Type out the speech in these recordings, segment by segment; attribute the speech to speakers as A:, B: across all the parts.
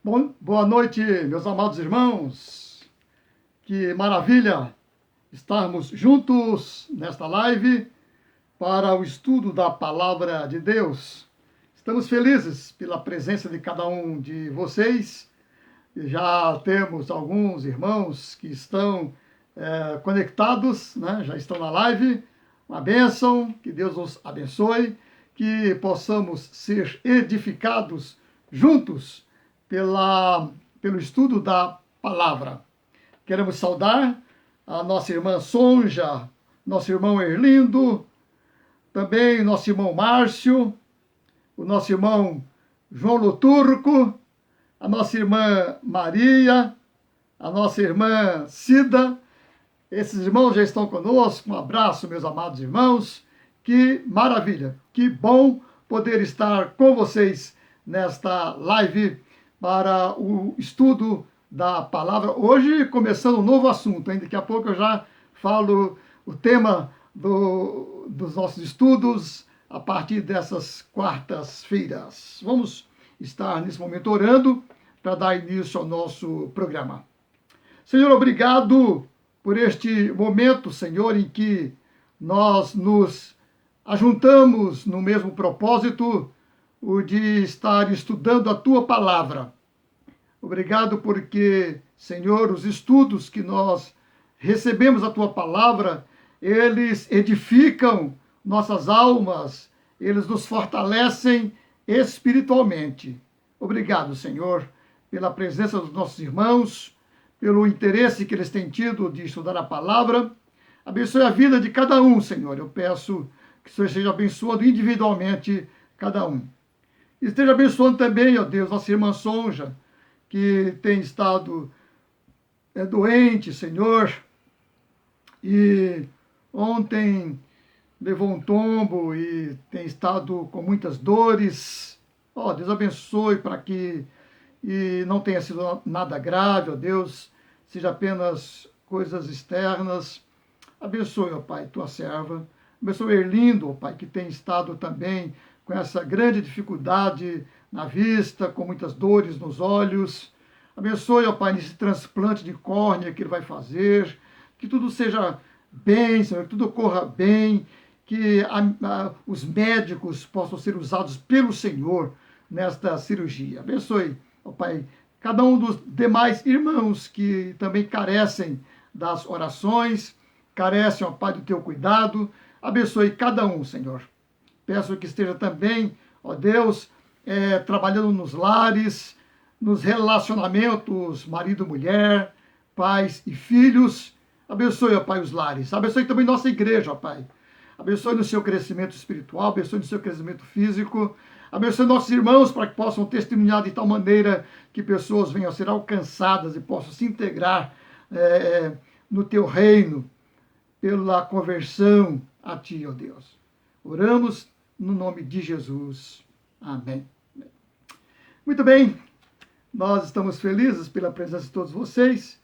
A: Bom, boa noite, meus amados irmãos. Que maravilha estarmos juntos nesta live para o estudo da Palavra de Deus. Estamos felizes pela presença de cada um de vocês. Já temos alguns irmãos que estão conectados, né? Já estão na live. Uma bênção, que Deus nos abençoe, que possamos ser edificados juntos pelo estudo da palavra. Queremos saudar a nossa irmã Sonja, nosso irmão Erlindo, também nosso irmão Márcio, o nosso irmão João Luturco, a nossa irmã Maria, a nossa irmã Cida. Esses irmãos já estão conosco. Um abraço, meus amados irmãos. Que maravilha, que bom poder estar com vocês nesta live para o estudo da palavra. Hoje, começando um novo assunto, hein? Daqui a pouco eu já falo o tema dos nossos estudos a partir dessas quartas-feiras. Vamos estar nesse momento orando para dar início ao nosso programa. Senhor, obrigado por este momento, Senhor, em que nós nos ajuntamos no mesmo propósito, o de estar estudando a Tua Palavra. Obrigado porque, Senhor, os estudos que nós recebemos a Tua Palavra, eles edificam nossas almas, eles nos fortalecem espiritualmente. Obrigado, Senhor, pela presença dos nossos irmãos, pelo interesse que eles têm tido de estudar a Palavra. Abençoe a vida de cada um, Senhor. Eu peço que o Senhor esteja abençoando individualmente cada um. Esteja abençoando também, ó Deus, nossa irmã Sonja, que tem estado doente, Senhor, e ontem levou um tombo e tem estado com muitas dores. Ó, Deus abençoe para que e não tenha sido nada grave, ó Deus, seja apenas coisas externas. Abençoe, ó Pai, tua serva. Abençoe Erlindo, ó Pai, que tem estado também com essa grande dificuldade na vista, com muitas dores nos olhos. Abençoe, ó Pai, nesse transplante de córnea que ele vai fazer, que tudo seja bem, Senhor, que tudo corra bem, que os médicos possam ser usados pelo Senhor nesta cirurgia. Abençoe, ó Pai, cada um dos demais irmãos que também carecem das orações, carecem, ó Pai, do teu cuidado. Abençoe cada um, Senhor. Peço que esteja também, ó Deus, trabalhando nos lares, nos relacionamentos, marido, mulher, pais e filhos. Abençoe, ó Pai, os lares. Abençoe também nossa igreja, ó Pai. Abençoe no seu crescimento espiritual, abençoe no seu crescimento físico. Abençoe nossos irmãos para que possam testemunhar de tal maneira que pessoas venham a ser alcançadas e possam se integrar no teu reino pela conversão a ti, ó Deus. Oramos no nome de Jesus. Amém. Muito bem, nós estamos felizes pela presença de todos vocês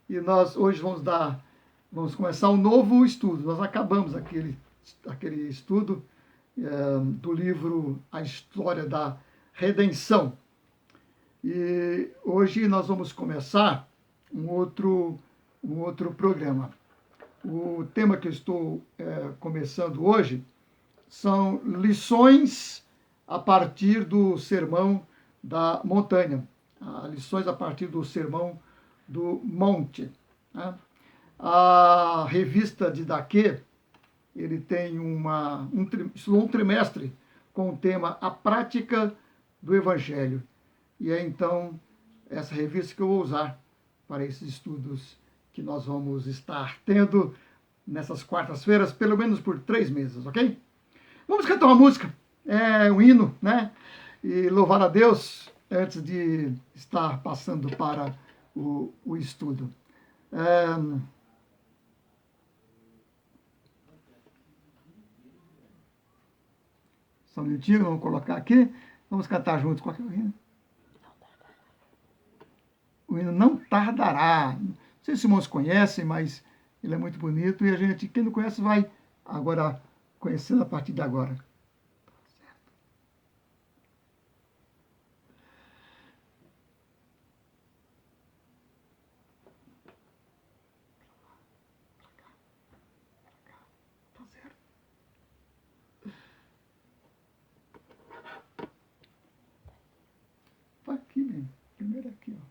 A: e nós hoje vamos começar um novo estudo. Nós acabamos aquele estudo do livro A História da Redenção. E hoje nós vamos começar um outro programa. O tema que eu estou começando hoje são lições a partir do Sermão da Montanha. Lições a partir do Sermão do Monte. Né? A revista Didaquê, ele tem um trimestre com o tema A Prática do Evangelho. E é então essa revista que eu vou usar para esses estudos que nós vamos estar tendo nessas quartas-feiras, pelo menos por 3 meses, ok? Vamos cantar uma música, um hino, né? E louvar a Deus antes de estar passando para o estudo. Só um minutinho, vamos colocar aqui. Vamos cantar juntos. Qual que é o hino? O hino Não Tardará. Não sei se os irmãos conhecem, mas ele é muito bonito e a gente, quem não conhece, vai agora conhecendo a partir de agora. Aqui mesmo, primeiro aqui, ó.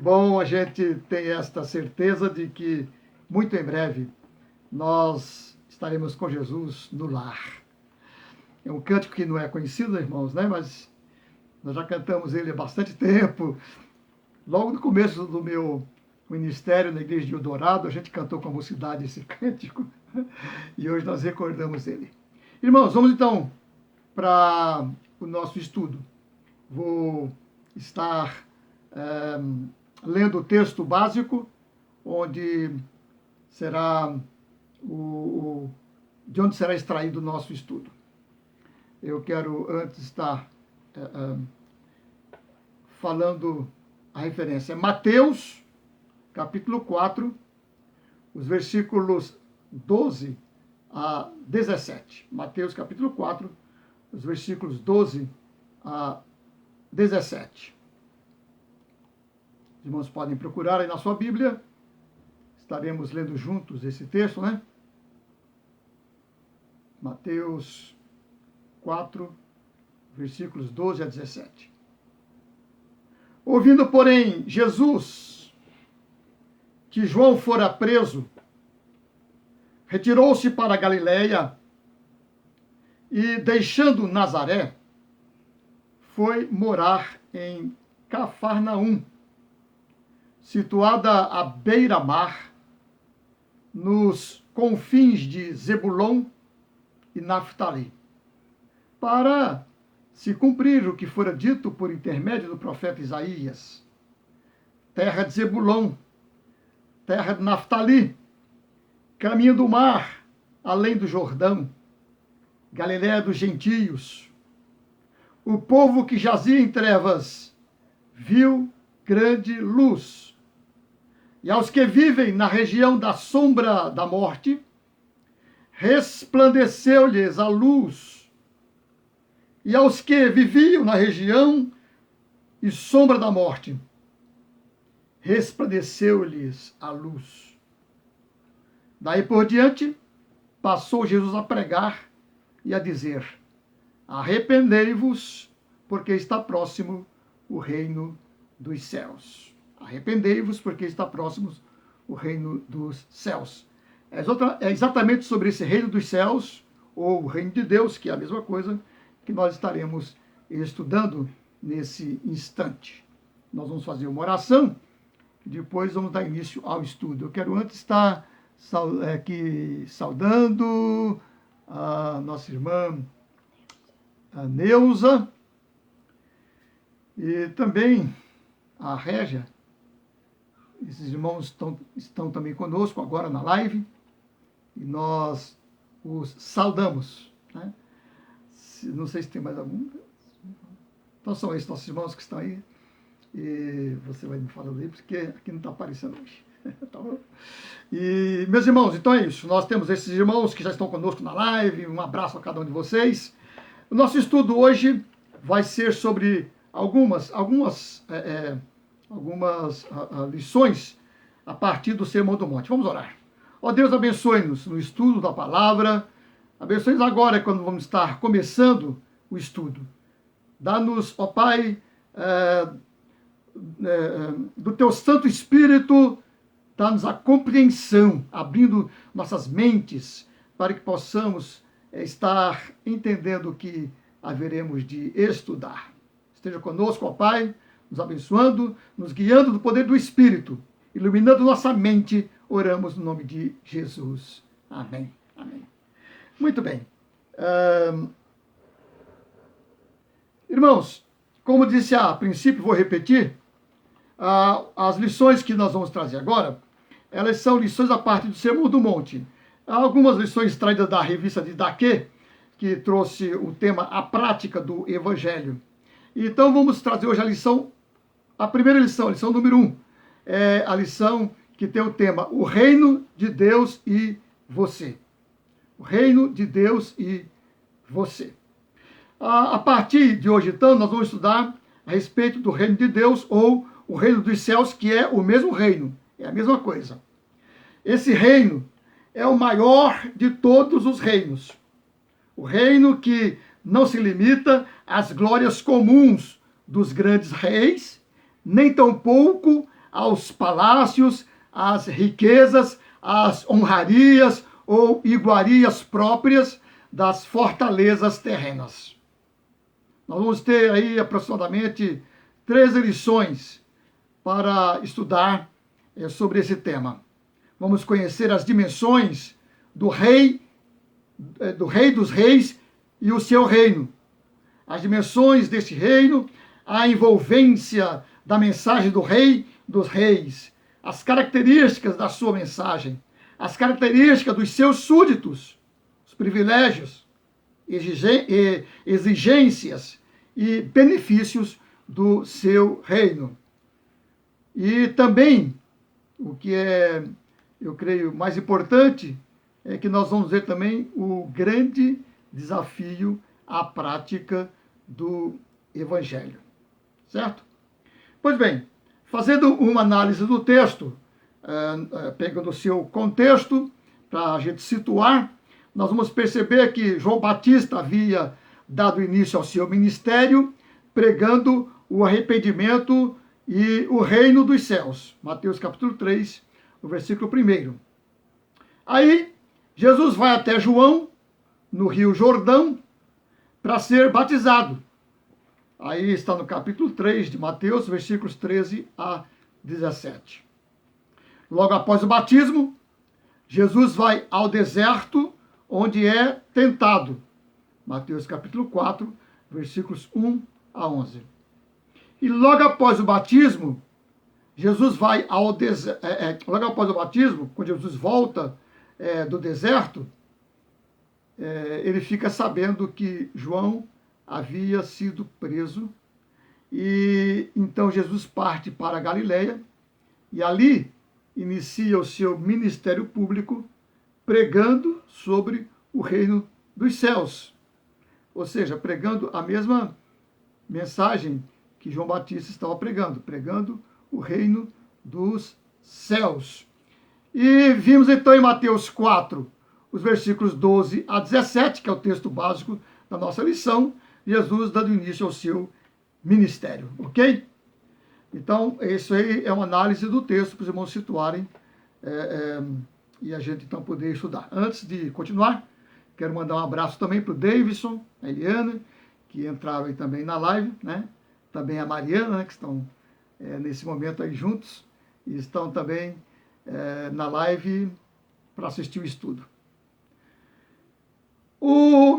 A: bom a gente ter esta certeza de que, muito em breve, nós estaremos com Jesus no lar. É um cântico que não é conhecido, irmãos, né? Mas nós já cantamos ele há bastante tempo. Logo no começo do meu ministério na igreja de Eldorado, a gente cantou com a mocidade esse cântico. E hoje nós recordamos ele. Irmãos, vamos então para o nosso estudo. Vou estar lendo o texto básico, onde será de onde será extraído o nosso estudo. Eu quero antes estar falando a referência. Mateus, capítulo 4, os versículos 12 a 17. Mateus, capítulo 4, os versículos 12 a 17. Os irmãos podem procurar aí na sua Bíblia. Estaremos lendo juntos esse texto, né? Mateus 4, versículos 12 a 17. Ouvindo, porém, Jesus que João fora preso, retirou-se para a Galiléia e, deixando Nazaré, foi morar em Cafarnaum, situada à beira-mar, nos confins de Zebulon e Naftali, para se cumprir o que fora dito por intermédio do profeta Isaías: terra de Zebulon, terra de Naftali, caminho do mar, além do Jordão, Galiléia dos gentios. O povo que jazia em trevas viu grande luz. E aos que vivem na região da sombra da morte, resplandeceu-lhes a luz. E aos que viviam na região e sombra da morte, resplandeceu-lhes a luz. Daí por diante, passou Jesus a pregar e a dizer: arrependei-vos, porque está próximo o reino dos céus. Arrependei-vos, porque está próximo o reino dos céus. É exatamente sobre esse reino dos céus, ou o reino de Deus, que é a mesma coisa, que nós estaremos estudando nesse instante. Nós vamos fazer uma oração e depois vamos dar início ao estudo. Eu quero antes estar aqui saudando a nossa irmã a Neuza e também a Régia. Esses irmãos estão também conosco agora na live e nós os saudamos, né? Não sei se tem mais algum. Então são esses nossos irmãos que estão aí. E você vai me falando aí, porque aqui não está aparecendo hoje. Tá bom? E, meus irmãos, então é isso. Nós temos esses irmãos que já estão conosco na live. Um abraço a cada um de vocês. O nosso estudo hoje vai ser sobre algumas lições a partir do Sermão do Monte. Vamos orar. Ó Deus, abençoe-nos no estudo da palavra. Abençoe-nos agora, quando vamos estar começando o estudo. Dá-nos, ó Pai, do Teu Santo Espírito, dá-nos a compreensão, abrindo nossas mentes, para que possamos estar entendendo o que haveremos de estudar. Esteja conosco, ó Pai, nos abençoando, nos guiando do poder do Espírito, iluminando nossa mente. Oramos no nome de Jesus. Amém. Amém. Muito bem. Irmãos, como disse a princípio, vou repetir, as lições que nós vamos trazer agora, elas são lições a partir do Sermão do Monte. Há algumas lições extraídas da revista de Daquê, que trouxe o tema A Prática do Evangelho. Então vamos trazer hoje a primeira lição, a lição número 1. É a lição que tem o tema O Reino de Deus e Você. O Reino de Deus e Você. A partir de hoje, então, nós vamos estudar a respeito do Reino de Deus ou o Reino dos Céus, que é o mesmo reino, é a mesma coisa. Esse reino é o maior de todos os reinos. O reino que não se limita às glórias comuns dos grandes reis, nem tampouco aos palácios, às riquezas, às honrarias ou iguarias próprias das fortalezas terrenas. Nós vamos ter aí aproximadamente 13 lições para estudar sobre esse tema. Vamos conhecer as dimensões do rei dos reis e o seu reino. As dimensões deste reino, a envolvência da mensagem do rei dos reis, as características da sua mensagem, as características dos seus súditos, os privilégios, exigências e benefícios do seu reino. E também, o que é, eu creio, mais importante, é que nós vamos ver também o grande desafio à prática do Evangelho. Certo? Pois bem, fazendo uma análise do texto, pegando o seu contexto, para a gente situar, nós vamos perceber que João Batista havia dado início ao seu ministério, pregando o arrependimento e o reino dos céus. Mateus capítulo 3, o versículo 1. Aí, Jesus vai até João, no Rio Jordão, para ser batizado. Aí está no capítulo 3 de Mateus, versículos 13 a 17. Logo após o batismo, Jesus vai ao deserto, onde é tentado. Mateus capítulo 4, versículos 1 a 11. E logo após o batismo, Jesus vai ao deserto. Logo após o batismo, quando Jesus volta do deserto, ele fica sabendo que João havia sido preso, e então Jesus parte para a Galileia e ali inicia o seu ministério público pregando sobre o reino dos céus, ou seja, pregando a mesma mensagem que João Batista estava pregando o reino dos céus. E vimos então em Mateus 4, os versículos 12 a 17, que é o texto básico da nossa lição, Jesus dando início ao seu ministério, ok? Então, isso aí é uma análise do texto para os irmãos situarem e a gente então poder estudar. Antes de continuar, quero mandar um abraço também para o Davidson, a Eliana, que entraram aí também na live, né? Também a Mariana, né, que estão nesse momento aí juntos, e estão também na live para assistir o estudo.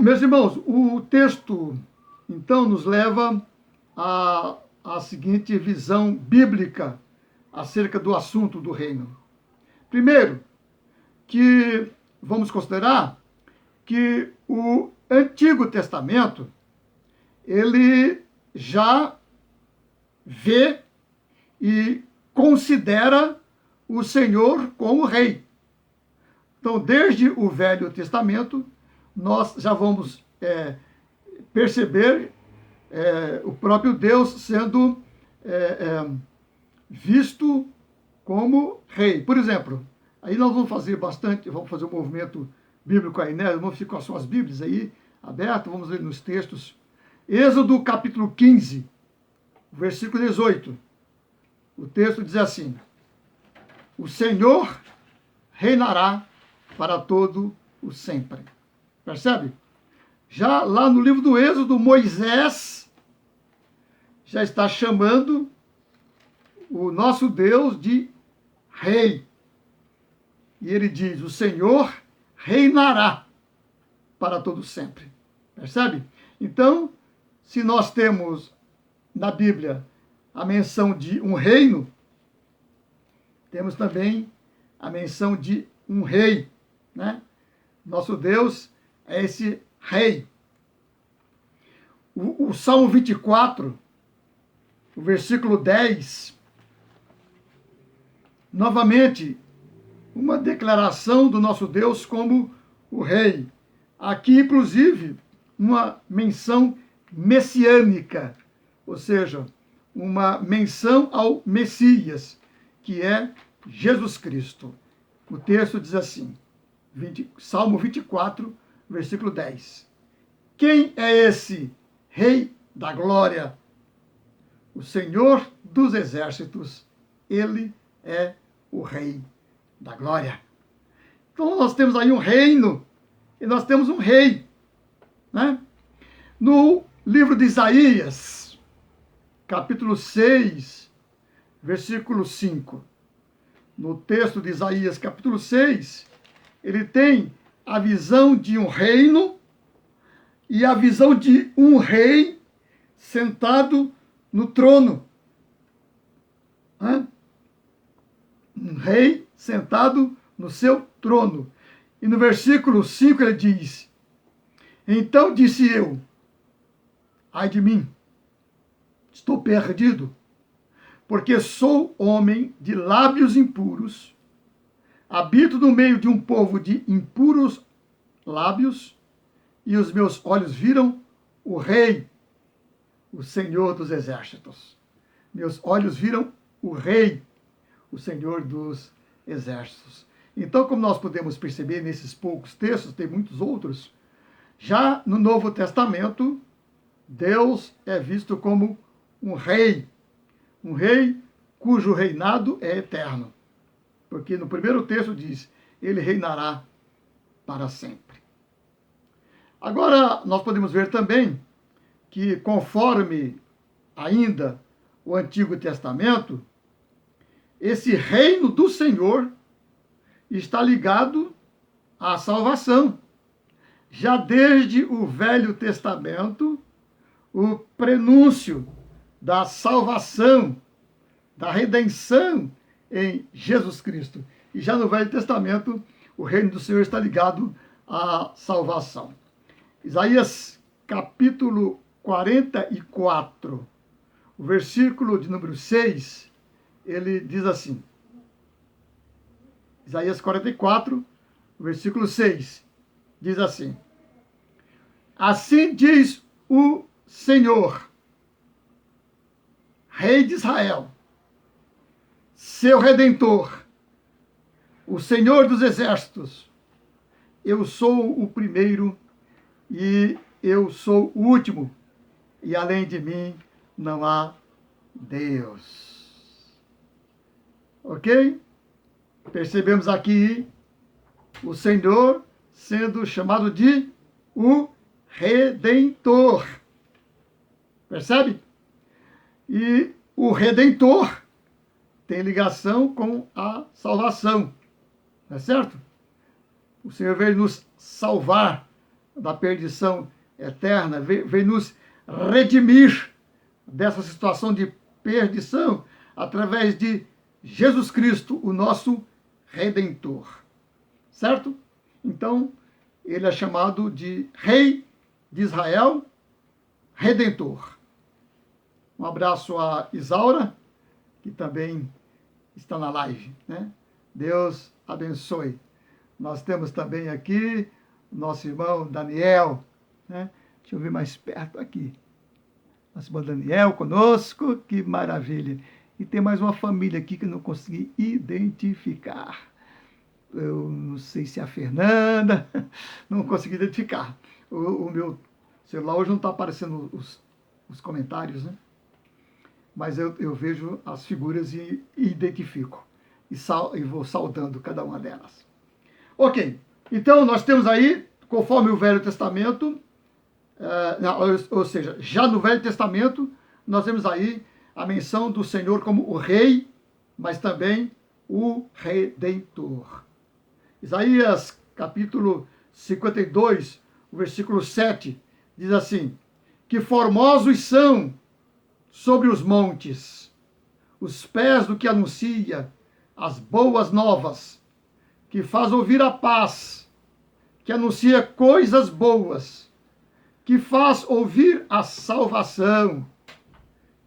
A: Meus irmãos, o texto, então, nos leva à seguinte visão bíblica acerca do assunto do reino. Primeiro, que vamos considerar que o Antigo Testamento, ele já vê e considera o Senhor como rei. Então, desde o Velho Testamento, nós já vamos perceber o próprio Deus sendo visto como rei. Por exemplo, aí nós vamos fazer um movimento bíblico aí, né? Vamos ficar com as suas Bíblias aí abertas, vamos ler nos textos. Êxodo capítulo 15, versículo 18. O texto diz assim: o Senhor reinará para todo o sempre. Percebe? Já lá no livro do Êxodo, Moisés já está chamando o nosso Deus de rei. E ele diz: o Senhor reinará para todo sempre. Percebe? Então, se nós temos na Bíblia a menção de um reino, temos também a menção de um rei, né? Nosso Deus é esse rei. O Salmo 24, o versículo 10, novamente, uma declaração do nosso Deus como o rei. Aqui, inclusive, uma menção messiânica, ou seja, uma menção ao Messias, que é Jesus Cristo. O texto diz assim, Salmo 24, versículo 10. Quem é esse Rei da Glória? O Senhor dos Exércitos Ele é o Rei da Glória. Então nós temos aí um reino e nós temos um rei, né? No livro de Isaías, capítulo 6, versículo 5. No texto de Isaías, capítulo 6, ele tem a visão de um reino e a visão de um rei sentado no trono. Um rei sentado no seu trono. E no versículo 5 ele diz: então disse eu, ai de mim, estou perdido, porque sou homem de lábios impuros, habito no meio de um povo de impuros lábios, e os meus olhos viram o Rei, o Senhor dos Exércitos. Meus olhos viram o Rei, o Senhor dos Exércitos. Então, como nós podemos perceber nesses poucos textos, tem muitos outros, já no Novo Testamento, Deus é visto como um rei cujo reinado é eterno. Porque no primeiro texto diz, ele reinará para sempre. Agora, nós podemos ver também que, conforme ainda o Antigo Testamento, esse reino do Senhor está ligado à salvação. Já desde o Velho Testamento, o prenúncio da salvação, da redenção em Jesus Cristo. E já no Velho Testamento, o reino do Senhor está ligado à salvação. Isaías capítulo 44, o versículo de número 6, ele diz assim, Isaías 44, versículo 6, diz assim, assim diz o Senhor, Rei de Israel, seu Redentor, o Senhor dos Exércitos, eu sou o primeiro e eu sou o último, e além de mim não há Deus. Ok? Percebemos aqui o Senhor sendo chamado de o Redentor. Percebe? E o Redentor tem ligação com a salvação. Não é certo? O Senhor veio nos salvar da perdição eterna, veio nos redimir dessa situação de perdição através de Jesus Cristo, o nosso Redentor. Certo? Então, ele é chamado de Rei de Israel, Redentor. Um abraço a Isaura, que também está na live, né? Deus abençoe. Nós temos também aqui nosso irmão Daniel, né? Deixa eu ver mais perto aqui. Nosso irmão Daniel conosco, que maravilha. E tem mais uma família aqui que eu não consegui identificar. Eu não sei se é a Fernanda, não consegui identificar. O meu celular hoje não está aparecendo os comentários, né? Mas eu vejo as figuras e identifico. E vou saudando cada uma delas. Ok, então nós temos aí, conforme o Velho Testamento, ou seja, já no Velho Testamento, nós temos aí a menção do Senhor como o Rei, mas também o Redentor. Isaías, capítulo 52, o versículo 7, diz assim, que formosos são sobre os montes os pés do que anuncia as boas novas, que faz ouvir a paz, que anuncia coisas boas, que faz ouvir a salvação,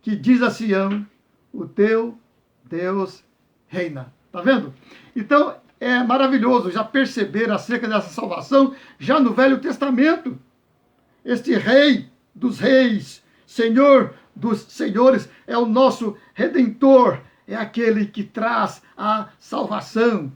A: que diz a Sião, o teu Deus reina. Tá vendo? Então, é maravilhoso já perceber acerca dessa salvação já no Velho Testamento. Este Rei dos reis, Senhor dos senhores, é o nosso Redentor, é aquele que traz a salvação.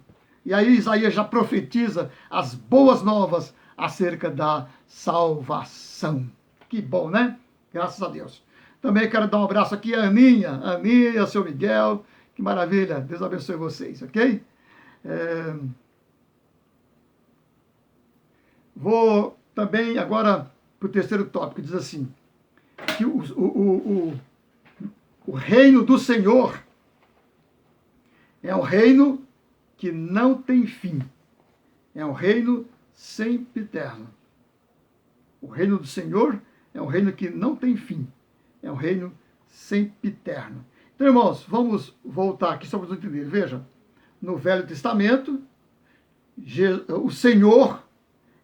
A: E aí Isaías já profetiza as boas novas acerca da salvação. Que bom, né? Graças a Deus. Também quero dar um abraço aqui a Aninha e ao seu Miguel, Que maravilha. Deus abençoe vocês, ok? Vou também agora para o terceiro tópico. Diz assim, que o reino do Senhor é um reino que não tem fim. É um reino sempiterno. O reino do Senhor é um reino que não tem fim. É um reino sempiterno. Então, irmãos, vamos voltar aqui só para vocês entenderem. Veja, no Velho Testamento, o Senhor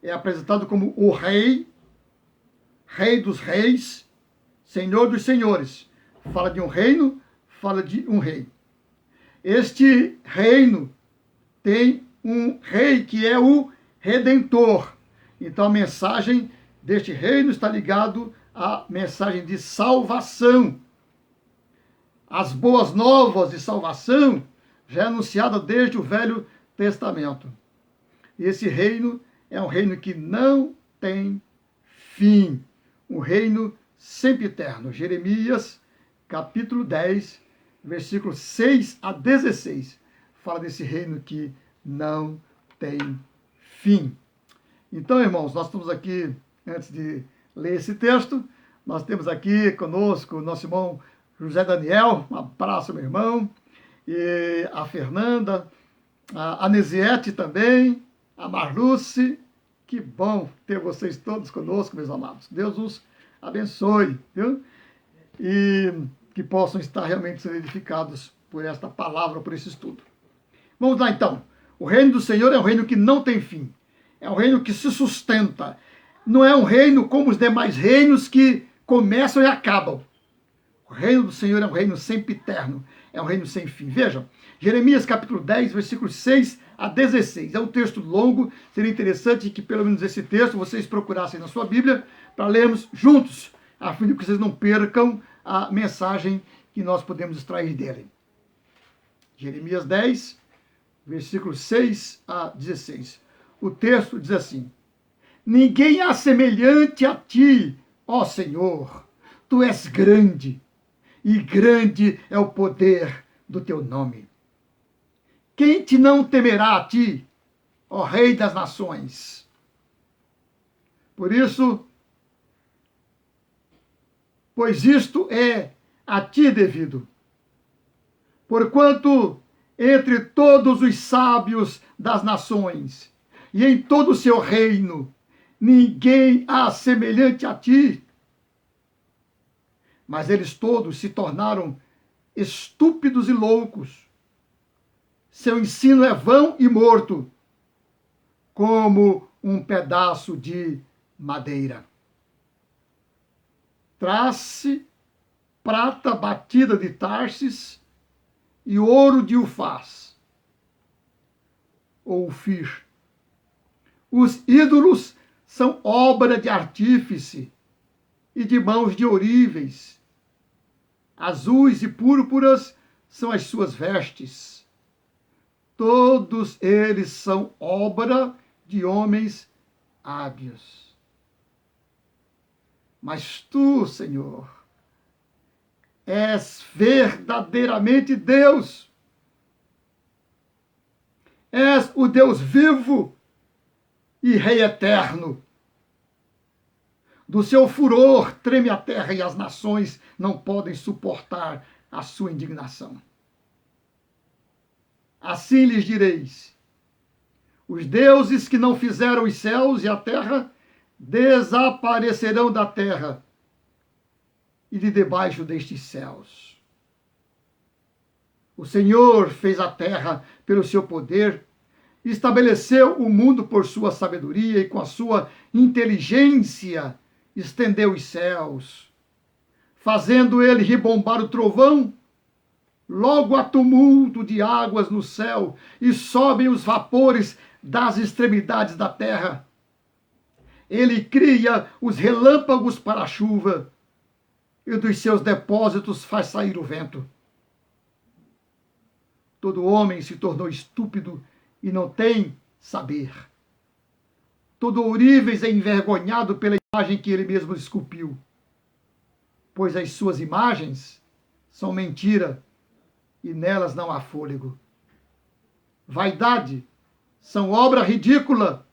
A: é apresentado como o Rei, Rei dos Reis, Senhor dos Senhores. Fala de um reino, fala de um rei. Este reino tem um rei que é o Redentor. Então a mensagem deste reino está ligado à mensagem de salvação. As boas novas de salvação já é anunciada desde o Velho Testamento. E esse reino é um reino que não tem fim. Um reino sempiterno. Jeremias, capítulo 10, versículos 6 a 16. Fala desse reino que não tem fim. Então, irmãos, nós estamos aqui, antes de ler esse texto, nós temos aqui conosco o nosso irmão José Daniel. Um abraço, meu irmão. E a Fernanda, a Anesiete também, a Marluce. Que bom ter vocês todos conosco, meus amados. Deus os abençoe, viu? E que possam estar realmente sendo edificados por esta palavra, por esse estudo. Vamos lá, então. O reino do Senhor é um reino que não tem fim. É um reino que se sustenta. Não é um reino como os demais reinos que começam e acabam. O reino do Senhor é um reino sempiterno. É um reino sem fim. Vejam, Jeremias capítulo 10, versículos 6 a 16. É um texto longo. Seria interessante que pelo menos esse texto vocês procurassem na sua Bíblia para lermos juntos, a fim de que vocês não percam a mensagem que nós podemos extrair dele. Jeremias 10, versículos 6 a 16. O texto diz assim: Ninguém há semelhante a ti, ó Senhor. Tu és grande, e grande é o poder do teu nome. Quem te não temerá a ti, ó Rei das nações? Por isso, pois isto é a ti devido. Porquanto entre todos os sábios das nações e em todo o seu reino, ninguém há semelhante a ti. Mas eles todos se tornaram estúpidos e loucos. Seu ensino é vão e morto, como um pedaço de madeira. Traz-se prata batida de Tarsis e ouro de Ufaz, ou Ufir. Os ídolos são obra de artífice e de mãos de oríveis. Azuis e púrpuras são as suas vestes. Todos eles são obra de homens hábeis. Mas tu, Senhor, és verdadeiramente Deus. És o Deus vivo e Rei eterno. Do seu furor treme a terra e as nações não podem suportar a sua indignação. Assim lhes direis: os deuses que não fizeram os céus e a terra desaparecerão da terra e de debaixo destes céus. O Senhor fez a terra pelo seu poder, estabeleceu o mundo por sua sabedoria e com a sua inteligência estendeu os céus, fazendo ele ribombar o trovão. Logo há tumulto de águas no céu e sobem os vapores das extremidades da terra. Ele cria os relâmpagos para a chuva e dos seus depósitos faz sair o vento. Todo homem se tornou estúpido e não tem saber. Todo ourives é envergonhado pela imagem que ele mesmo esculpiu, pois as suas imagens são mentira e nelas não há fôlego. Vaidade são obra ridícula,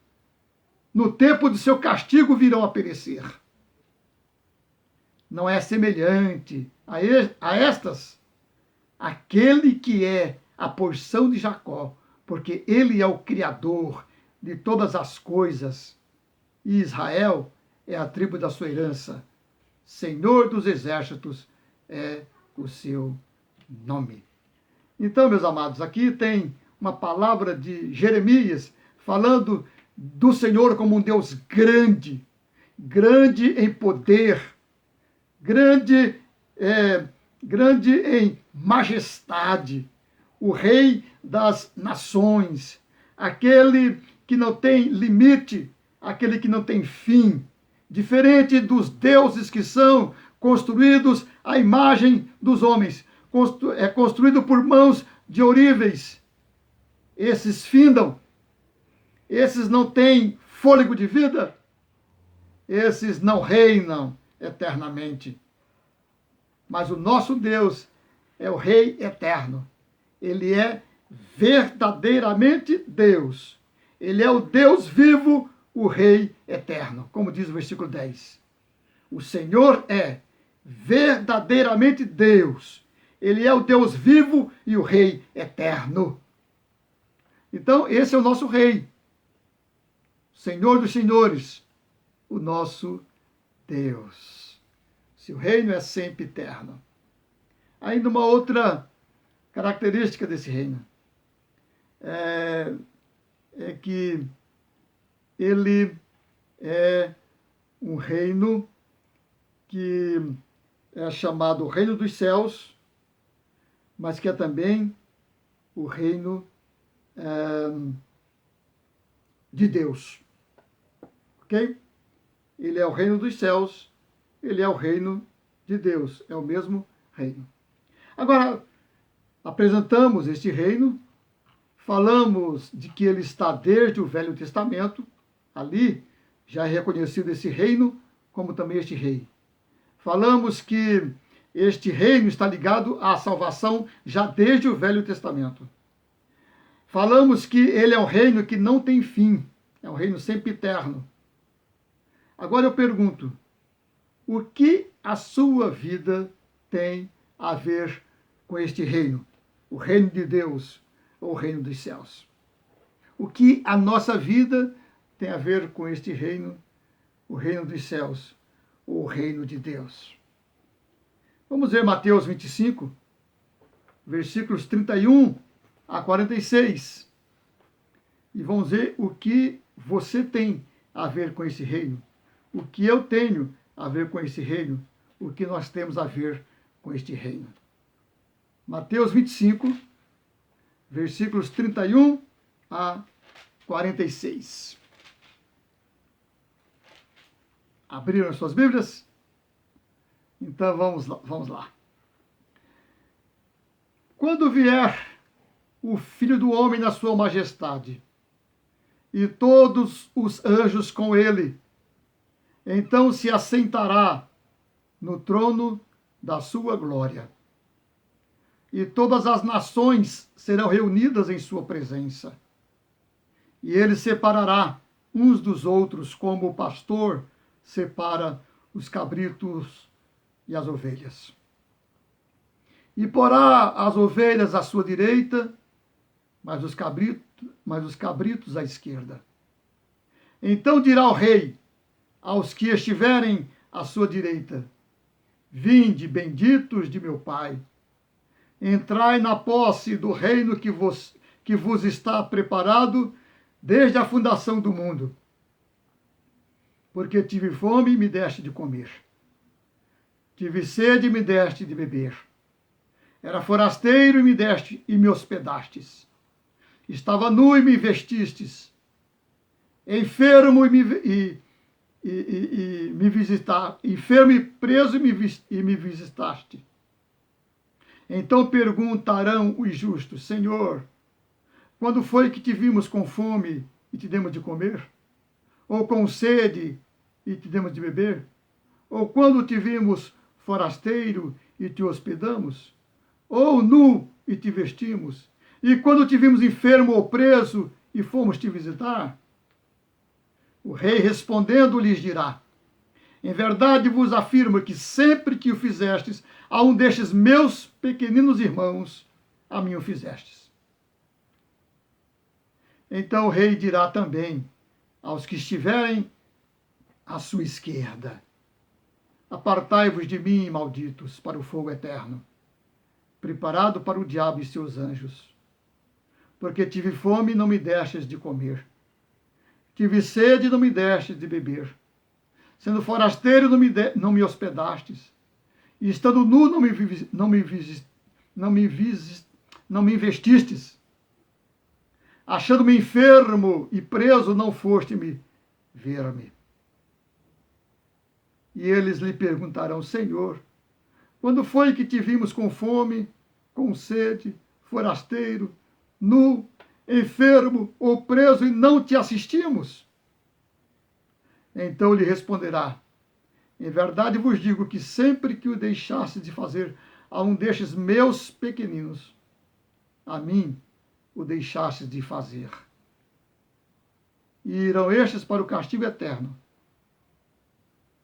A: no tempo de seu castigo virão a perecer. Não é semelhante a estas aquele que é a porção de Jacó, porque ele é o Criador de todas as coisas, e Israel é a tribo da sua herança. Senhor dos exércitos é o seu nome. Então, meus amados, aqui tem uma palavra de Jeremias falando do Senhor como um Deus grande, grande em poder, grande em majestade, o Rei das nações, aquele que não tem limite, aquele que não tem fim, diferente dos deuses que são construídos à imagem dos homens, é construído por mãos de horríveis. Esses findam, esses não têm fôlego de vida, esses não reinam eternamente. Mas o nosso Deus é o Rei eterno. Ele é verdadeiramente Deus. Ele é o Deus vivo, o Rei eterno, como diz o versículo 10. O Senhor é verdadeiramente Deus. Ele é o Deus vivo e o Rei eterno. Então, esse é o nosso Rei. Senhor dos senhores, o nosso Deus. Seu reino é sempre eterno. Ainda uma outra característica desse reino é que ele é um reino que é chamado o reino dos céus, mas que é também o reino de Deus. Ok? Ele é o reino dos céus, ele é o reino de Deus, é o mesmo reino. Agora, apresentamos este reino, falamos de que ele está desde o Velho Testamento, ali já é reconhecido esse reino como também este rei. Falamos que este reino está ligado à salvação já desde o Velho Testamento. Falamos que ele é um reino que não tem fim, é um reino sempre eterno. Agora eu pergunto, o que a sua vida tem a ver com este reino? O reino de Deus ou o reino dos céus? O que a nossa vida tem a ver com este reino, o reino dos céus ou o reino de Deus? Vamos ver Mateus 25, versículos 31 a 46. E vamos ver o que você tem a ver com esse reino, o que eu tenho a ver com esse reino, o que nós temos a ver com este reino. Mateus 25, versículos 31 a 46. Abriram as suas Bíblias? Então vamos lá. Quando vier o Filho do Homem na sua majestade, e todos os anjos com ele, então se assentará no trono da sua glória. E todas as nações serão reunidas em sua presença. E ele separará uns dos outros, como o pastor separa os cabritos e as ovelhas. E porá as ovelhas à sua direita, mas os cabritos à esquerda. Então dirá o rei aos que estiverem à sua direita: vinde, benditos de meu Pai, entrai na posse do reino que vos está preparado desde a fundação do mundo. Porque tive fome e me deste de comer. Tive sede e me deste de beber. Era forasteiro e me hospedastes. Estava nu e me vestistes. Enfermo enfermo e preso e me visitaste. Então perguntarão os justos: Senhor, quando foi que te vimos com fome e te demos de comer? Ou com sede e te demos de beber? Ou quando te vimos forasteiro e te hospedamos? Ou nu e te vestimos? E quando te vimos enfermo ou preso e fomos te visitar? O rei respondendo lhes dirá: em verdade vos afirmo que sempre que o fizestes a um destes meus pequeninos irmãos, a mim o fizestes. Então o rei dirá também aos que estiverem à sua esquerda: apartai-vos de mim, malditos, para o fogo eterno, preparado para o diabo e seus anjos. Porque tive fome e não me destes de comer. Tive sede e não me destes de beber. Sendo forasteiro, não me hospedastes. E estando nu, não me vestistes. Achando-me enfermo e preso, não foste-me ver-me. E eles lhe perguntarão: Senhor, quando foi que te vimos com fome, com sede, forasteiro, nu, enfermo ou preso e não te assistimos? Então lhe responderá: em verdade vos digo que sempre que o deixasse de fazer a um destes meus pequeninos, a mim o deixaste de fazer. E irão estes para o castigo eterno,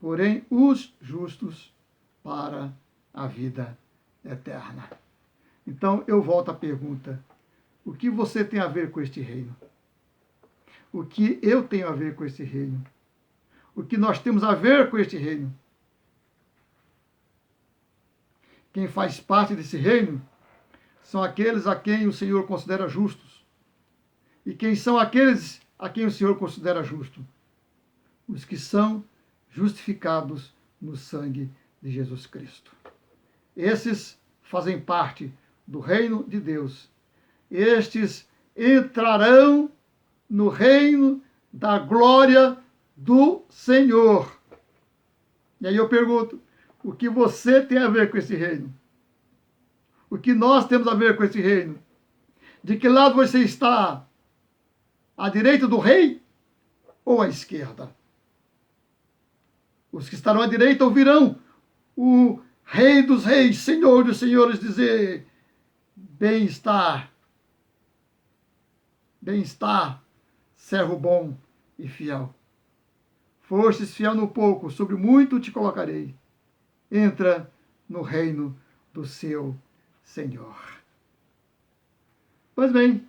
A: porém os justos para a vida eterna. Então eu volto à pergunta: o que você tem a ver com este reino? O que eu tenho a ver com este reino? O que nós temos a ver com este reino? Quem faz parte desse reino são aqueles a quem o Senhor considera justos. E quem são aqueles a quem o Senhor considera justo? Os que são justificados no sangue de Jesus Cristo. Esses fazem parte do reino de Deus. Estes entrarão no reino da glória do Senhor. E aí eu pergunto: o que você tem a ver com esse reino? O que nós temos a ver com esse reino? De que lado você está? À direita do rei ou à esquerda? Os que estarão à direita ouvirão o Rei dos Reis, Senhor dos Senhores dizer: bem-estar, bem-estar, servo bom e fiel. Fostes fiel no pouco, sobre muito te colocarei. Entra no reino do seu Senhor. Pois bem,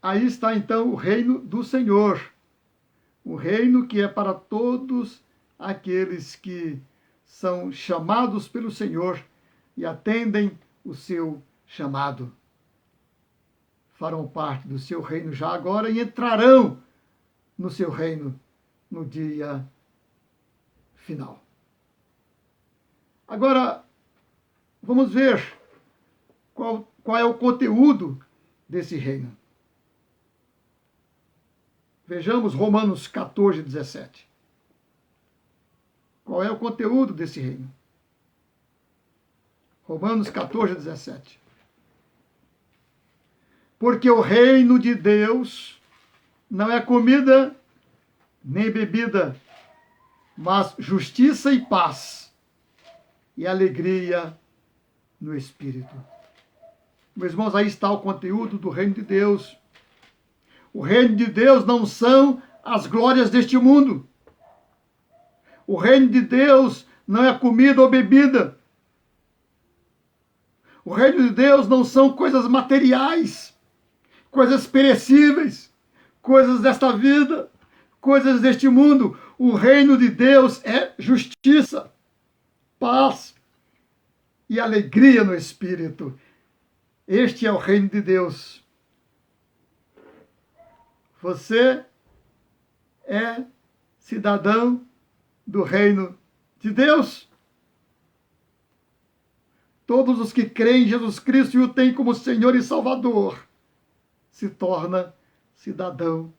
A: aí está então o reino do Senhor. O reino que é para todos aqueles que são chamados pelo Senhor e atendem o seu chamado. Farão parte do seu reino já agora e entrarão no seu reino no dia final. Agora, vamos ver qual é o conteúdo desse reino. Vejamos Romanos 14, 17. Qual é o conteúdo desse reino? Romanos 14, 17. Porque o reino de Deus não é comida nem bebida, mas justiça e paz e alegria no Espírito. Meus irmãos, aí está o conteúdo do reino de Deus. O reino de Deus não são as glórias deste mundo. O reino de Deus não é comida ou bebida. O reino de Deus não são coisas materiais, coisas perecíveis, coisas desta vida, coisas deste mundo. O reino de Deus é justiça, paz e alegria no Espírito. Este é o reino de Deus. Você é cidadão do reino de Deus. Todos os que creem em Jesus Cristo e o têm como Senhor e Salvador se torna cidadão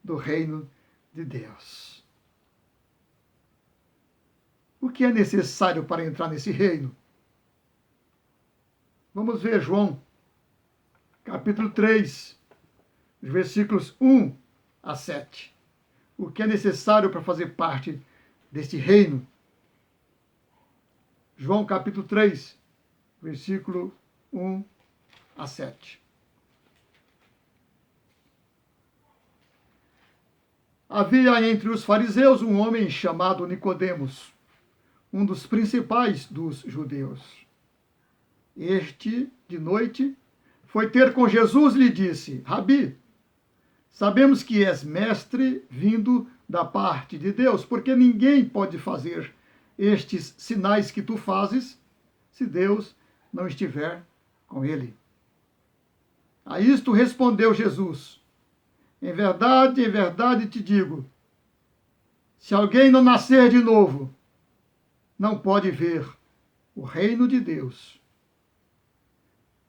A: do reino de Deus. O que é necessário para entrar nesse reino? Vamos ver João, capítulo 3, versículos 1 a 7. O que é necessário para fazer parte deste reino? João, capítulo 3, versículo 1-7. Havia entre os fariseus um homem chamado Nicodemos, um dos principais dos judeus. Este, de noite, foi ter com Jesus e lhe disse: Rabi, sabemos que és mestre vindo da parte de Deus, porque ninguém pode fazer estes sinais que tu fazes se Deus não estiver com ele. A isto respondeu Jesus: em verdade te digo, se alguém não nascer de novo, não pode ver o reino de Deus.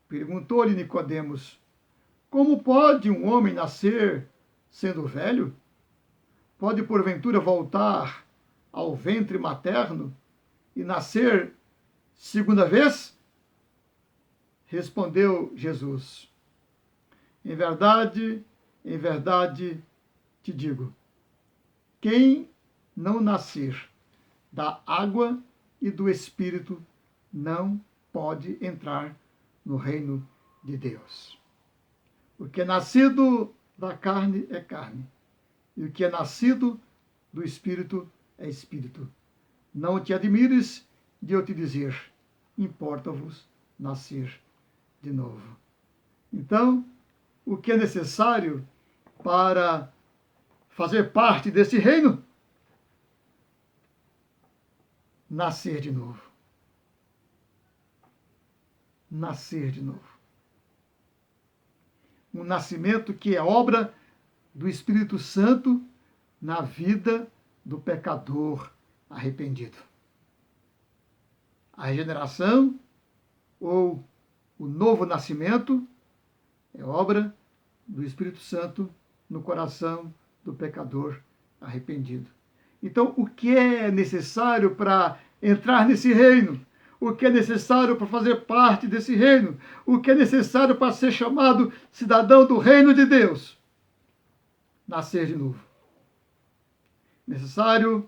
A: Perguntou-lhe Nicodemos: como pode um homem nascer sendo velho? Pode porventura voltar ao ventre materno e nascer segunda vez? Respondeu Jesus: em verdade te digo, quem não nascer da água e do Espírito não pode entrar no reino de Deus. O que é nascido da carne é carne, e o que é nascido do Espírito é Espírito. Não te admires de eu te dizer, importa-vos nascer de novo. Então, o que é necessário para fazer parte desse reino? Nascer de novo. Nascer de novo. Um nascimento que é obra do Espírito Santo na vida do pecador arrependido. A regeneração, ou o novo nascimento, é obra do Espírito Santo no coração do pecador arrependido. Então, o que é necessário para entrar nesse reino? O que é necessário para fazer parte desse reino? O que é necessário para ser chamado cidadão do reino de Deus? Nascer de novo. Necessário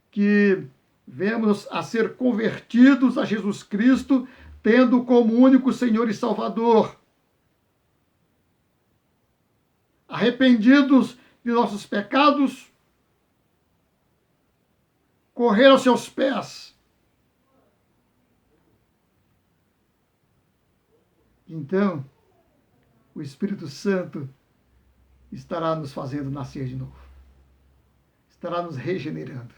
A: que venhamos a ser convertidos a Jesus Cristo, tendo como único Senhor e Salvador. Arrependidos de nossos pecados, correr aos seus pés. Então, o Espírito Santo estará nos fazendo nascer de novo. Estará nos regenerando.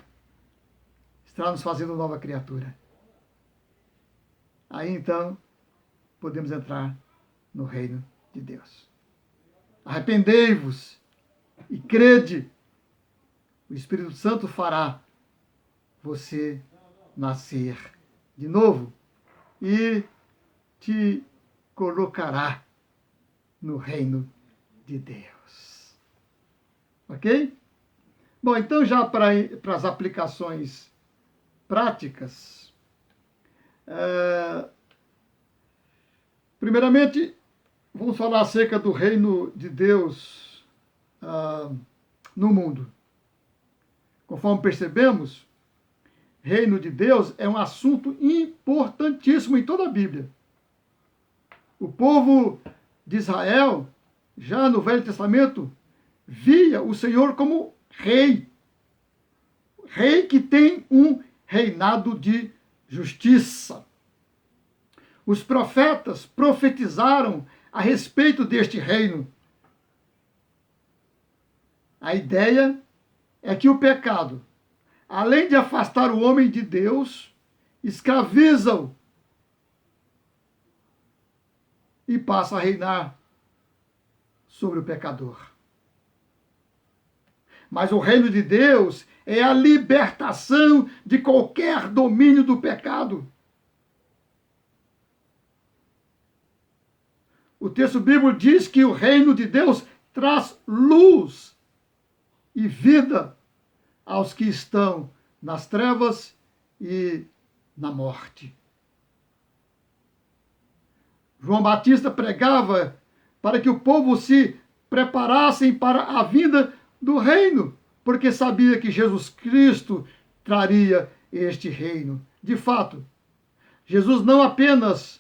A: Estará nos fazendo nova criatura. Aí, então, podemos entrar no reino de Deus. Arrependei-vos e crede. O Espírito Santo fará você nascer de novo e te colocará no reino de Deus. Ok? Bom, então já para as aplicações práticas, primeiramente, vamos falar acerca do reino de Deus no mundo. Conforme percebemos, reino de Deus é um assunto importantíssimo em toda a Bíblia. O povo de Israel, já no Velho Testamento, via o Senhor como rei. Rei que tem um reinado de justiça. Os profetas profetizaram a respeito deste reino. A ideia é que o pecado, além de afastar o homem de Deus, escraviza-o e passa a reinar sobre o pecador. Mas o reino de Deus é a libertação de qualquer domínio do pecado. O texto bíblico diz que o reino de Deus traz luz e vida aos que estão nas trevas e na morte. João Batista pregava para que o povo se preparassem para a vinda do reino, porque sabia que Jesus Cristo traria este reino. De fato, Jesus não apenas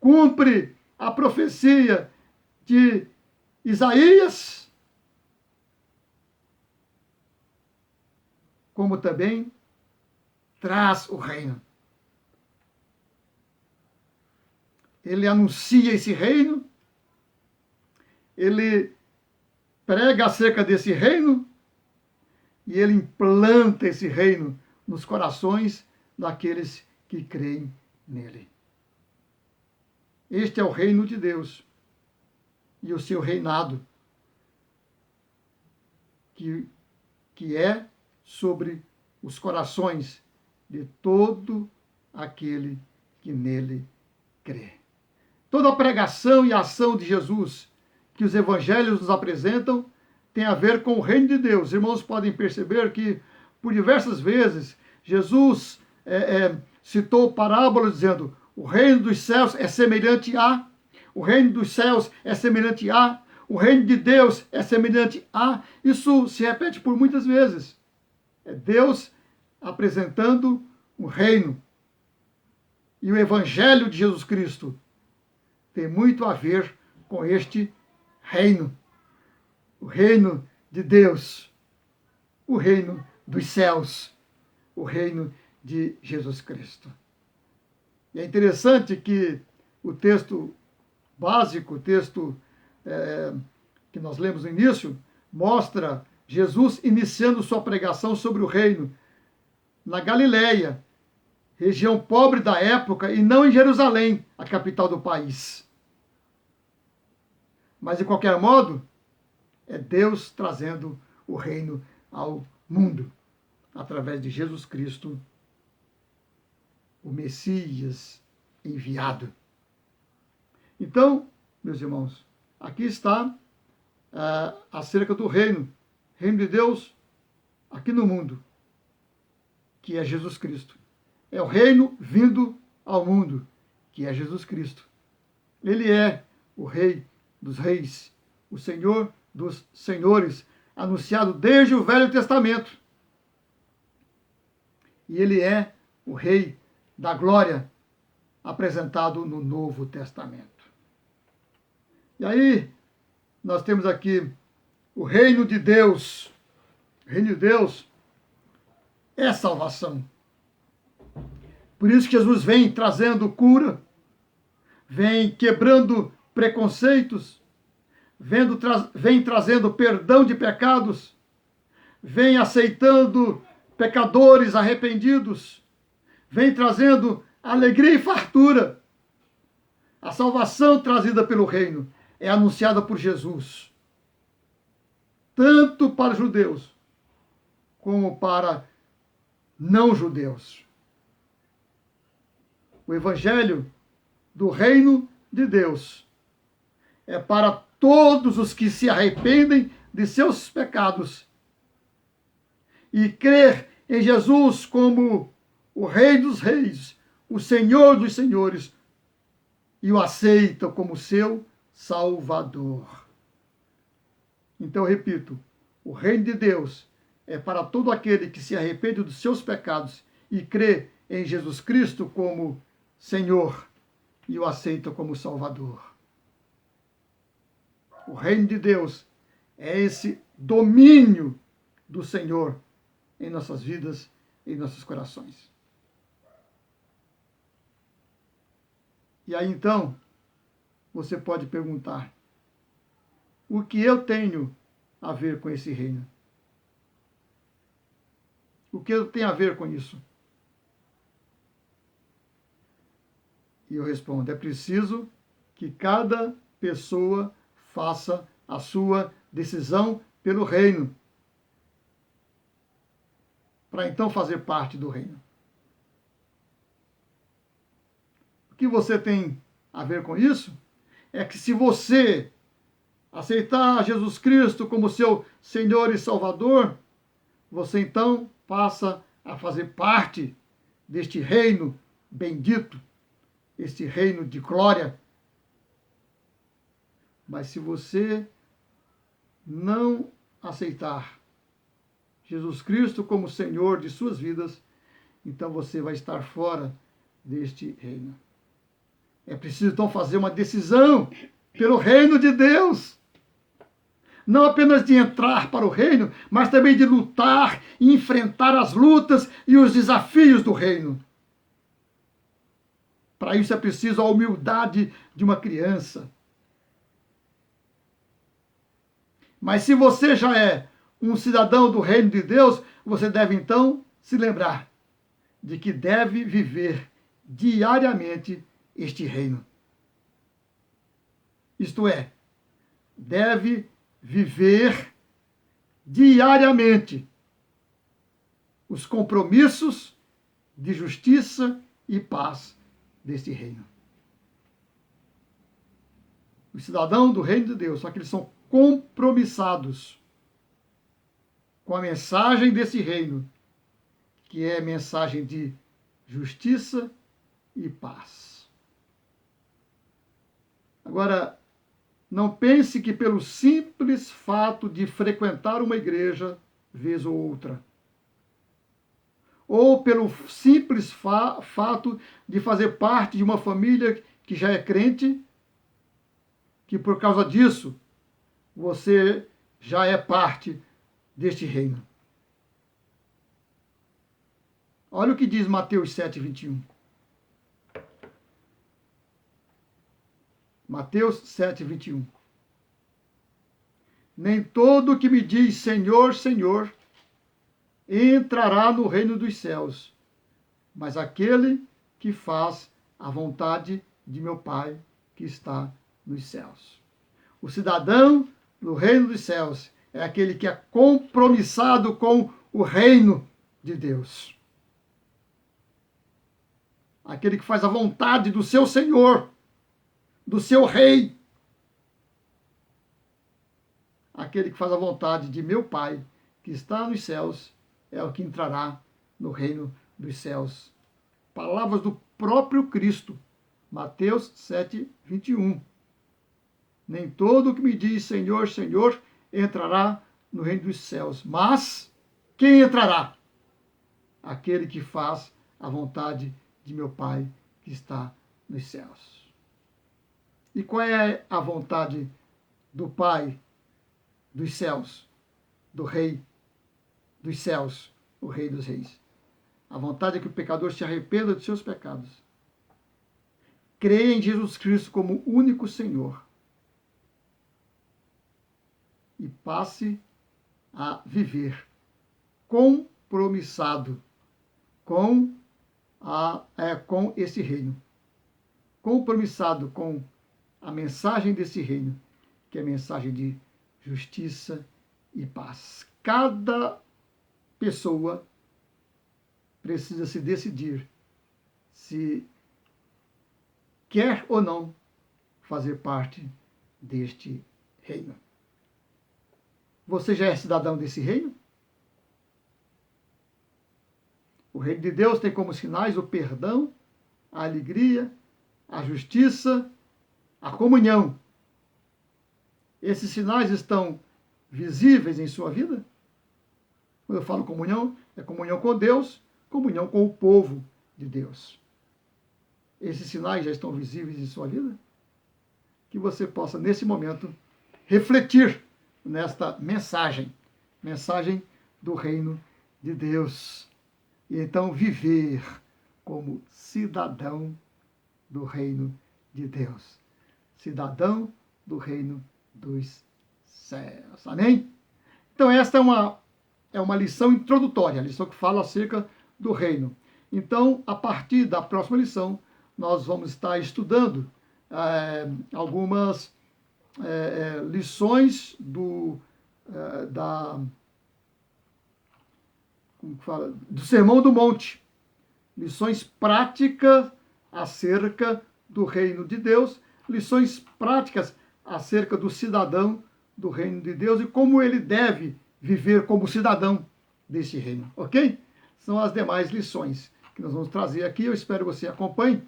A: cumpre a profecia de Isaías, como também traz o reino. Ele anuncia esse reino, ele prega acerca desse reino e ele implanta esse reino nos corações daqueles que creem nele. Este é o reino de Deus e o seu reinado, que é sobre os corações de todo aquele que nele crê. Toda a pregação e ação de Jesus que os evangelhos nos apresentam tem a ver com o reino de Deus. Irmãos, podem perceber que, por diversas vezes, Jesus citou parábolas dizendo: o reino dos céus é semelhante a, o reino dos céus é semelhante a, o reino de Deus é semelhante a. Isso se repete por muitas vezes. É Deus apresentando um reino. E o evangelho de Jesus Cristo tem muito a ver com este reino. O reino de Deus, o reino dos céus, o reino de Jesus Cristo. E é interessante que o texto básico, o texto que nós lemos no início, mostra Jesus iniciando sua pregação sobre o reino na Galileia, região pobre da época, e não em Jerusalém, a capital do país. Mas, de qualquer modo, é Deus trazendo o reino ao mundo, através de Jesus Cristo, o Messias enviado. Então, meus irmãos, aqui está acerca do reino de Deus aqui no mundo, que é Jesus Cristo. É o reino vindo ao mundo, que é Jesus Cristo. Ele é o Rei dos Reis, o Senhor dos Senhores, anunciado desde o Velho Testamento. E ele é o Rei da Glória, apresentado no Novo Testamento. E aí, nós temos aqui o reino de Deus. O reino de Deus é salvação. Por isso que Jesus vem trazendo cura, vem quebrando preconceitos, vem trazendo perdão de pecados, vem aceitando pecadores arrependidos, vem trazendo alegria e fartura. A salvação trazida pelo reino é anunciada por Jesus, tanto para judeus como para não-judeus. O evangelho do reino de Deus é para todos os que se arrependem de seus pecados e crer em Jesus como o Rei dos Reis, o Senhor dos Senhores, e o aceitam como seu Salvador. Então, repito, o reino de Deus é para todo aquele que se arrepende dos seus pecados e crê em Jesus Cristo como Senhor e o aceita como Salvador. O reino de Deus é esse domínio do Senhor em nossas vidas, em nossos corações. E aí, então, você pode perguntar: o que eu tenho a ver com esse reino? O que eu tenho a ver com isso? E eu respondo: é preciso que cada pessoa faça a sua decisão pelo reino, para então fazer parte do reino. O que você tem a ver com isso é que, se você aceitar Jesus Cristo como seu Senhor e Salvador, você então passa a fazer parte deste reino bendito, este reino de glória. Mas se você não aceitar Jesus Cristo como Senhor de suas vidas, então você vai estar fora deste reino. É preciso então fazer uma decisão pelo reino de Deus. Não apenas de entrar para o reino, mas também de lutar e enfrentar as lutas e os desafios do reino. Para isso é preciso a humildade de uma criança. Mas se você já é um cidadão do reino de Deus, você deve então se lembrar de que deve viver diariamente este reino. Isto é, deve viver diariamente os compromissos de justiça e paz deste reino. Os cidadãos do reino de Deus, só que eles são compromissados com a mensagem desse reino, que é a mensagem de justiça e paz. Agora, não pense que pelo simples fato de frequentar uma igreja, vez ou outra, ou pelo simples fato de fazer parte de uma família que já é crente, que por causa disso você já é parte deste reino. Olha o que diz Mateus 7:21. Mateus 7:21. Nem todo que me diz Senhor, Senhor, entrará no reino dos céus, mas aquele que faz a vontade de meu Pai que está nos céus. O cidadão do reino dos céus é aquele que é compromissado com o reino de Deus. Aquele que faz a vontade do seu Senhor, do seu Rei. Aquele que faz a vontade de meu Pai, que está nos céus, é o que entrará no reino dos céus. Palavras do próprio Cristo. Mateus 7:21. Nem todo o que me diz Senhor, Senhor, entrará no reino dos céus. Mas quem entrará? Aquele que faz a vontade de meu Pai que está nos céus. E qual é a vontade do Pai dos céus, do Rei dos céus, o Rei dos Reis? A vontade é que o pecador se arrependa de seus pecados, creia em Jesus Cristo como único Senhor e passe a viver compromissado com esse reino, compromissado com a mensagem desse reino, que é a mensagem de justiça e paz. Cada pessoa precisa se decidir se quer ou não fazer parte deste reino. Você já é cidadão desse reino? O reino de Deus tem como sinais o perdão, a alegria, a justiça, a comunhão. Esses sinais estão visíveis em sua vida? Quando eu falo comunhão, é comunhão com Deus, comunhão com o povo de Deus. Esses sinais já estão visíveis em sua vida? Que você possa, nesse momento, refletir nesta mensagem do reino de Deus. E então viver como cidadão do reino de Deus. Cidadão do reino dos céus. Amém? Então esta é uma lição introdutória, a lição que fala acerca do reino. Então, a partir da próxima lição, nós vamos estar estudando algumas lições do Sermão do Monte. Lições práticas acerca do reino de Deus, lições práticas acerca do cidadão do reino de Deus e como ele deve viver como cidadão desse reino, ok? São as demais lições que nós vamos trazer aqui, eu espero que você acompanhe.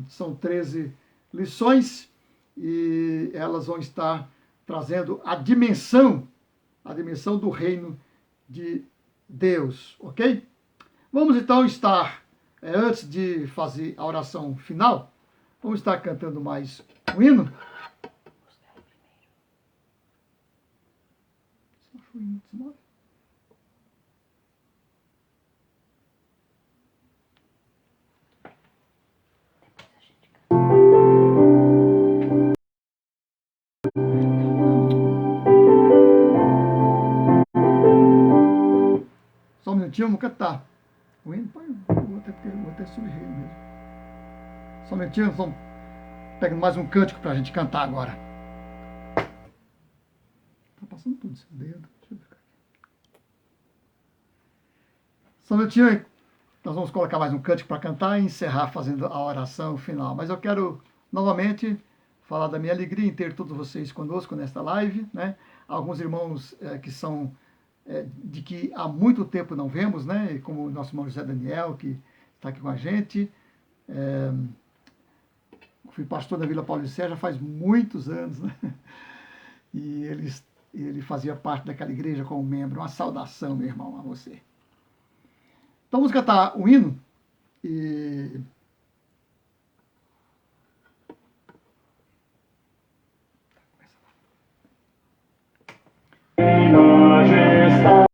A: São 13 lições e elas vão estar trazendo a dimensão do reino de Deus, ok? Vamos então estar, antes de fazer a oração final, Vamos estar cantando mais um hino. Só um minutinho, vamos cantar. O hino, vou até subir mesmo. Só um minutinho, vamos pegando mais um cântico pra gente cantar agora. Tá passando tudo esse dedo. Deixa eu ver aqui. Só um minutinho aí. Nós vamos colocar mais um cântico para cantar e encerrar fazendo a oração final. Mas eu quero novamente falar da minha alegria em ter todos vocês conosco nesta live, né? Alguns irmãos que são de que há muito tempo não vemos, né? Como o nosso irmão José Daniel, que está aqui com a gente. Fui pastor da Vila Paulo de Sé já faz muitos anos, né? E ele fazia parte daquela igreja como membro. Uma saudação, meu irmão, a você. Então vamos cantar o hino e...
B: Majestade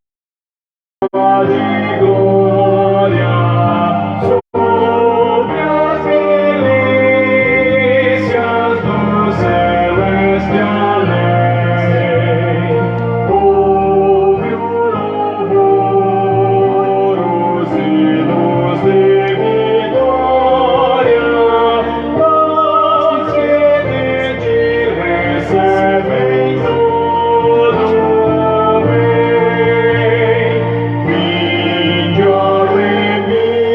B: e glória sobre as milícias do celestial rei. Ouve o louvor, os hinos de vitória, nós que de ti recebem todo o bem. Vinde, ó remidos,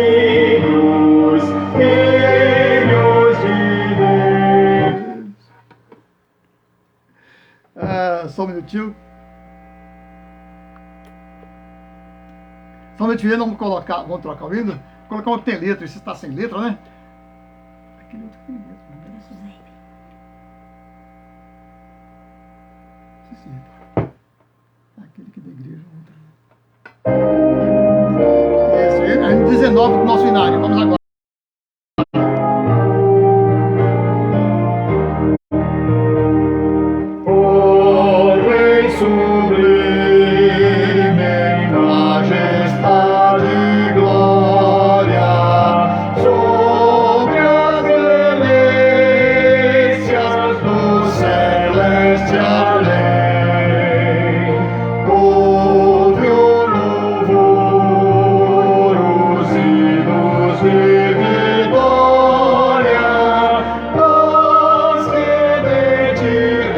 B: filhos de Deus.
A: Só um minutinho. Só um minutinho, vamos trocar o hino. Colocar um que tem letra, esse está sem letra, né? Aquele outro que tem letra, não é isso, né? Aquele que é da igreja, outro. Esse é 19 do nosso inário. Vamos agora.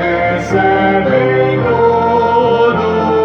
B: Recebem todo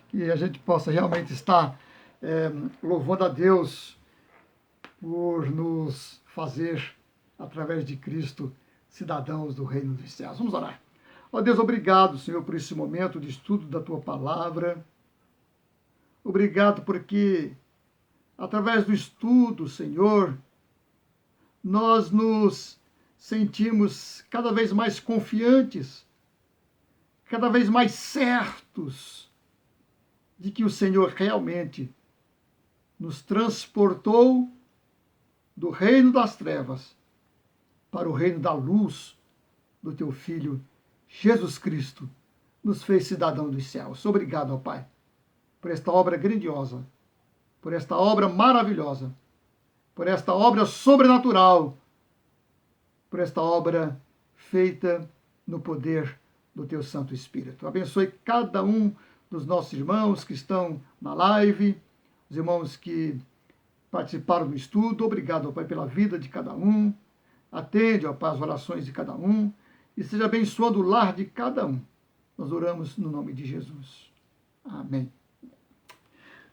A: que a gente possa realmente estar louvando a Deus por nos fazer, através de Cristo, cidadãos do reino dos céus. Vamos orar. Ó Deus, obrigado, Senhor, por esse momento de estudo da Tua Palavra. Obrigado porque, através do estudo, Senhor, nós nos sentimos cada vez mais confiantes, cada vez mais certos de que o Senhor realmente nos transportou do reino das trevas para o reino da luz do Teu Filho, Jesus Cristo, nos fez cidadão dos céus. Obrigado, ó Pai, por esta obra grandiosa, por esta obra maravilhosa, por esta obra sobrenatural, por esta obra feita no poder do Teu Santo Espírito. Abençoe cada um dos nossos irmãos que estão na live, os irmãos que participaram do estudo. Obrigado, ó Pai, pela vida de cada um. Atende, ó Pai, as orações de cada um e seja abençoando o lar de cada um. Nós oramos no nome de Jesus. Amém.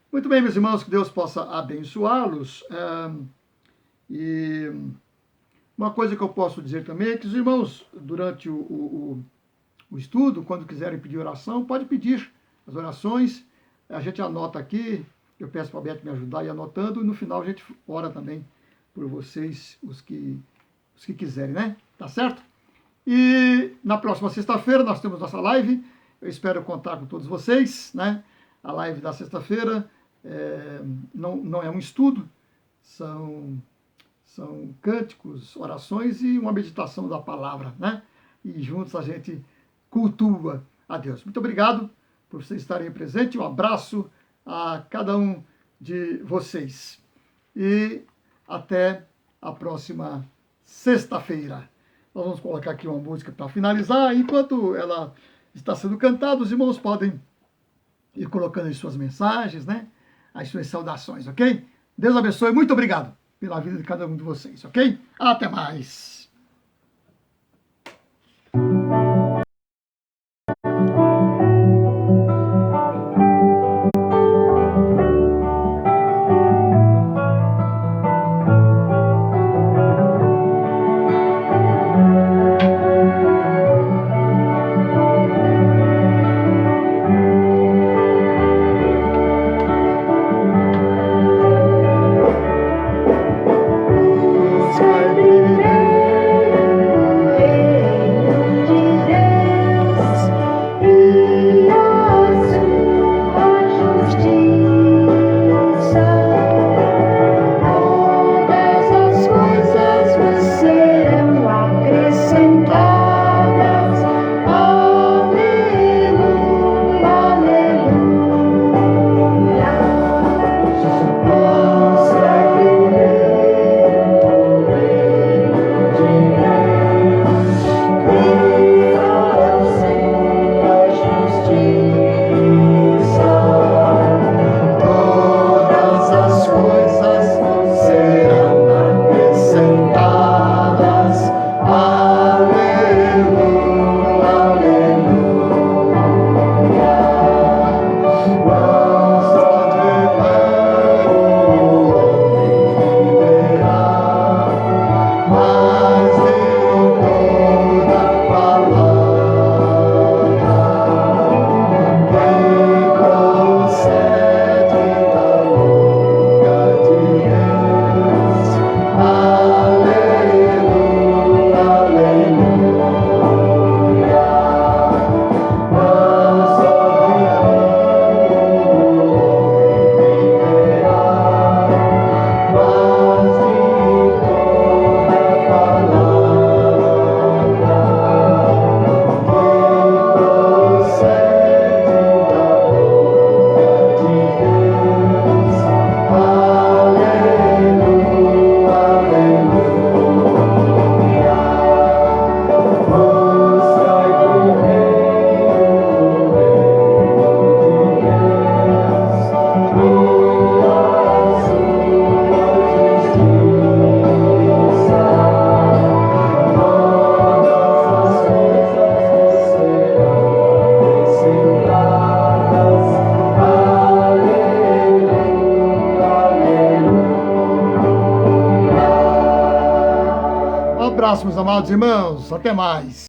A: Muito bem, meus irmãos, que Deus possa abençoá-los. E uma coisa que eu posso dizer também é que os irmãos, durante o estudo, quando quiserem pedir oração, pode pedir as orações. A gente anota aqui, eu peço para a Beth me ajudar e anotando, e no final a gente ora também por vocês, os que quiserem, né? Tá certo? E na próxima sexta-feira nós temos nossa live. Eu espero contar com todos vocês, né? A live da sexta-feira não é um estudo, são cânticos, orações e uma meditação da palavra, né? E juntos a gente cultua a Deus. Muito obrigado por vocês estarem presentes. Um abraço a cada um de vocês. E até a próxima sexta-feira. Nós vamos colocar aqui uma música para finalizar. Enquanto ela está sendo cantada, os irmãos podem ir colocando as suas mensagens, né? As suas saudações, ok? Deus abençoe. Muito obrigado pela vida de cada um de vocês, ok? Até mais.
B: Servirei.
A: abraço, meus amados irmãos. Até mais.